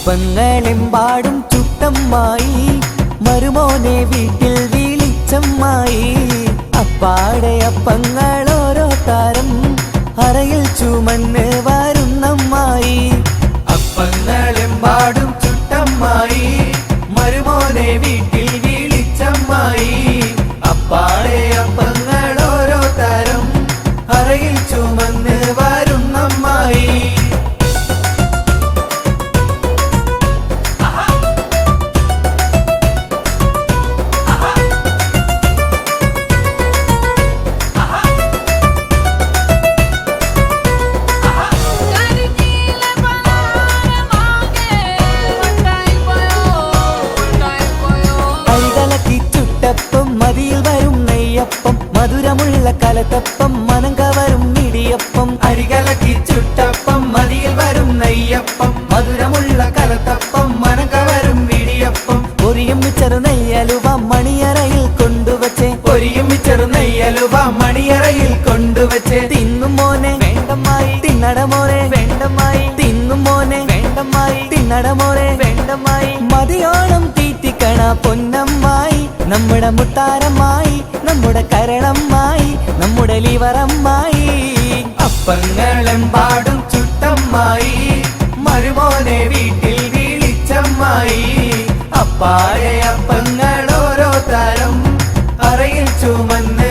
അപ്പങ്ങളെമ്പാടും ചുട്ടമ്മായി മരുമോനെ വീട്ടിൽ വിളിച്ചമ്മായി അപ്പാടെ അപ്പങ്ങൾ ഓരോ താരം അറയിൽ ചുമന്ന് വരുന്നമ്മായി അപ്പങ്ങളെമ്പാടും ചുട്ടമ്മായി മരുമോനെ വീട്ടിൽ വിളിച്ചമ്മായി അപ്പാടെ അപ്പങ്ങൾ ഓരോ താരം അറയിൽ ചുമന്ന് വരുന്നമ്മായി മതിയിൽ വരും നെയ്യപ്പം മധുരമുള്ള കലത്തപ്പം മനം കവരും ഇടിയപ്പം അരികലക്കി ചുട്ടപ്പം മതിയിൽ വരും നെയ്യപ്പം മധുരമുള്ള കലത്തപ്പം മനം കവരും ഇടിയപ്പം പൊരിയും ചെറു നെയ്യലുവ മണിയറയിൽ കൊണ്ടുവച്ചേ പൊരിയും ചെറു നെയ്യലുവ മണിയറയിൽ കൊണ്ടുവച്ചേ തിന്നും മോനെ വേണ്ടമായി തിന്നടമോനെ വേണ്ടമായി തിന്നും മോനെ വേണ്ടമായി തിന്നടമോനെ വേണ്ടമായി മതിയോളം തീറ്റിക്കണ പൊന്നമ്മായി നമ്മുടെ മുത്താരമ്മായി നമ്മുടെ കരളമ്മായി നമ്മുടെ ലിവറമ്മായി അപ്പങ്ങളെമ്പാടും ചുട്ടമ്മായി മരുമോനെ വീട്ടിൽ വിളിച്ചമ്മായി അപ്പാടെ അപ്പങ്ങൾ ഓരോ തരം അറയിൽ ചുമന്ന്